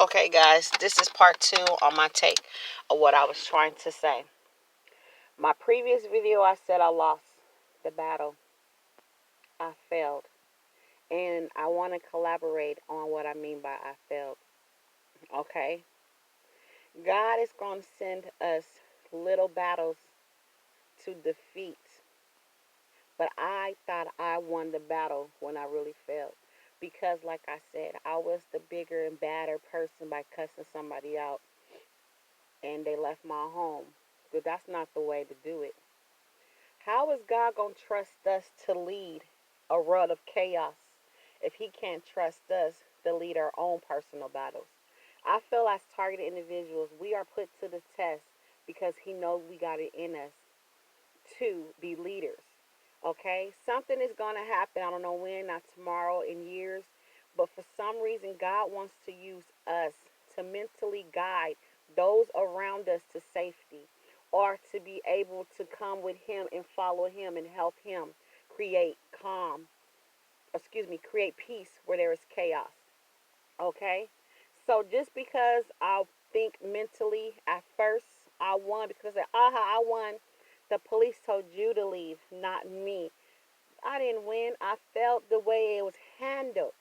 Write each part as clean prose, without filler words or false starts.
Okay, guys, this is part two on my take of what I was trying to say. My previous video, I said I lost the battle. I failed. And I want to collaborate on what I mean by I failed. Okay? God is going to send us little battles to defeat. But I thought I won the battle when I really failed. Because, like I said, I was the bigger and badder person by cussing somebody out. And they left my home. But that's not the way to do it. How is God going to trust us to lead a run of chaos if He can't trust us to lead our own personal battles? I feel as targeted individuals, we are put to the test because He knows we got it in us to be leaders. Okay? Something is going to happen. I don't know when, not tomorrow, in years. But for some reason, God wants to use us to mentally guide those around us to safety, or to be able to come with Him and follow Him and help Him create create peace where there is chaos. Okay? So just because I think mentally at first I won, because I won, the police told you to leave, not me. I didn't win. I felt the way it was handled.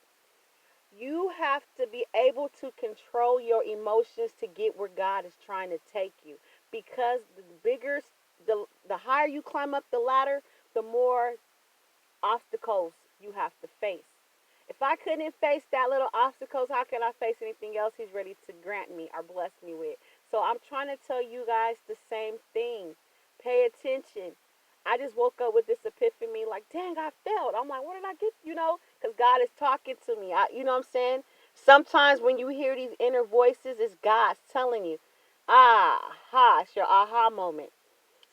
You have to be able to control your emotions to get where God is trying to take you. Because the higher you climb up the ladder, the more obstacles you have to face. If I couldn't face that little obstacles, how can I face anything else He's ready to grant me or bless me with? So I'm trying to tell you guys the same thing. Pay attention. I just woke up with this epiphany, like, dang, I failed. I'm like, what did I get? Because God is talking to me. You know what I'm saying? Sometimes when you hear these inner voices, it's God telling you, it's your aha moment.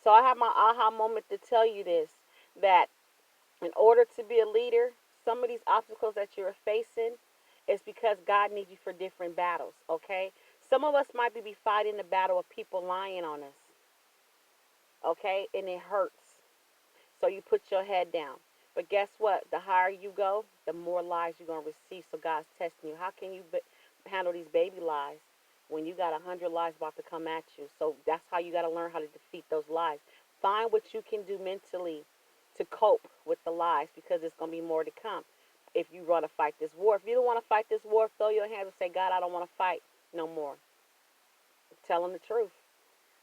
So I have my aha moment to tell you this, that in order to be a leader, some of these obstacles that you're facing is because God needs you for different battles, okay? Some of us might be fighting the battle of people lying on us, okay? And it hurts. So you put your head down. But guess what? The higher you go, the more lies you're going to receive. So God's testing you. How can you handle these baby lies when you got 100 lies about to come at you? So that's how you got to learn how to defeat those lies. Find what you can do mentally to cope with the lies, because there's going to be more to come if you want to fight this war. If you don't want to fight this war, throw your hands and say, God, I don't want to fight no more. Tell them the truth.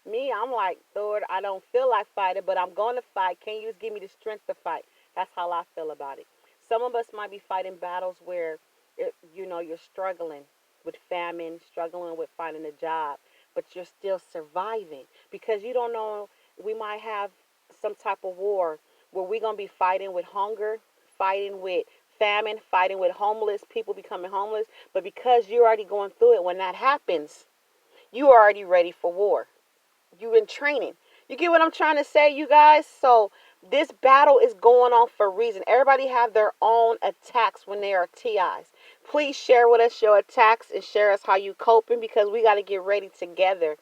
Me, I'm like, Lord, I don't feel like fighting, but I'm going to fight. Can you just give me the strength to fight? That's how I feel about it. Some of us might be fighting battles where, you're struggling with famine, struggling with finding a job, but you're still surviving because you don't know. We might have some type of war where we're going to be fighting with hunger, fighting with famine, fighting with homeless, people becoming homeless. But because you're already going through it, when that happens, you are already ready for war. You've been training. You get what I'm trying to say, you guys? So this battle is going on for a reason. Everybody have their own attacks when they are TIs. Please share with us your attacks and share us how you coping, because we got to get ready together.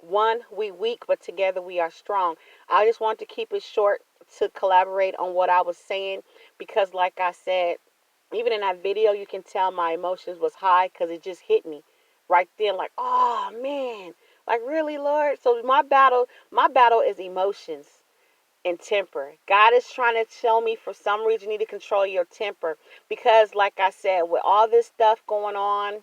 One, we weak, but together we are strong. I just want to keep it short to collaborate on what I was saying, because like I said, even in that video, you can tell my emotions was high because it just hit me right then, like, oh man, like, really, Lord? So my battle is emotions and temper. God is trying to tell me, for some reason, you need to control your temper, because like I said, with all this stuff going on,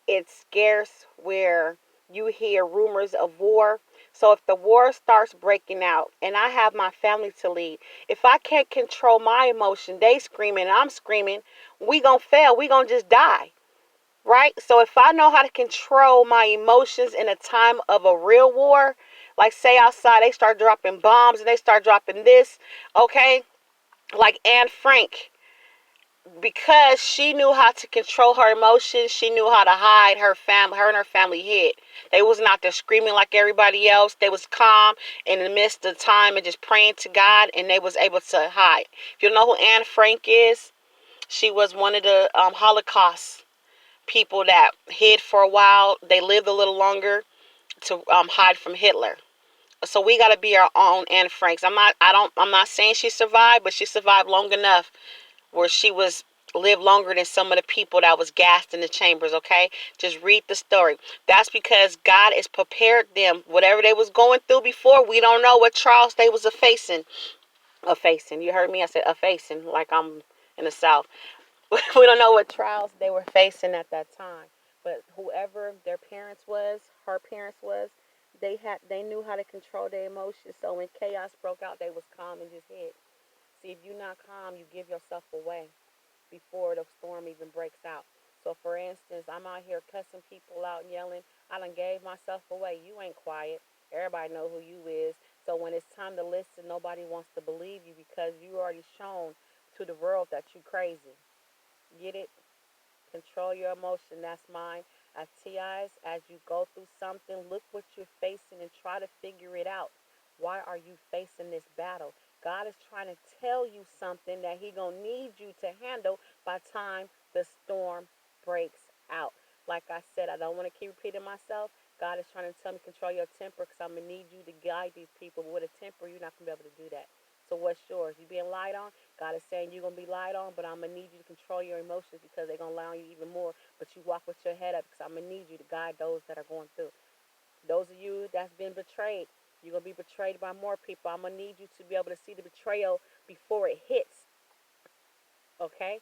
it's scarce where you hear rumors of war. So if the war starts breaking out and I have my family to lead, if I can't control my emotion, they screaming and I'm screaming, we gonna fail. We gonna just die. Right? So if I know how to control my emotions in a time of a real war, like say outside they start dropping bombs and they start dropping this, okay? Like Anne Frank, because she knew how to control her emotions, she knew how to hide her family. Her and her family hid. They was not there screaming like everybody else. They was calm in the midst of time and just praying to God, and they was able to hide. If you know who Anne Frank is, she was one of the Holocaust people that hid for a while. They lived a little longer to hide from Hitler. So we got to be our own Anne Franks. I'm not saying she survived, but she survived long enough where she was live longer than some of the people that was gassed in the chambers, okay? Just read the story. That's because God has prepared them. Whatever they was going through before, we don't know what trials they was facing. A-facing. You heard me? I said a-facing, like I'm in the South. We don't know what trials they were facing at that time. But whoever their parents was, her parents was, they knew how to control their emotions. So when chaos broke out, they was calm and just hid. See, if you're not calm, you give yourself away before the storm even breaks out. So for instance, I'm out here cussing people out and yelling. I done gave myself away. You ain't quiet. Everybody know who you is. So when it's time to listen, nobody wants to believe you because you already shown to the world that you crazy. Get it? Control your emotion. That's mine. At TIs, as you go through something, look what you're facing and try to figure it out. Why are you facing this battle? God is trying to tell you something that He gonna need you to handle by the time the storm breaks out. Like I said, I don't want to keep repeating myself. God is trying to tell me control your temper because I'm gonna need you to guide these people. But with a temper, you're not gonna be able to do that. So what's yours? You being lied on? God is saying you're gonna be lied on, but I'm gonna need you to control your emotions because they're gonna lie on you even more. But you walk with your head up because I'm gonna need you to guide those that are going through. Those of you that's been betrayed, you're gonna be betrayed by more people. I'm gonna need you to be able to see the betrayal before it hits. Okay?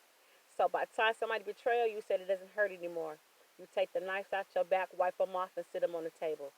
So by the time somebody betrays you, said it doesn't hurt anymore. You take the knives out your back, wipe them off, and sit them on the table.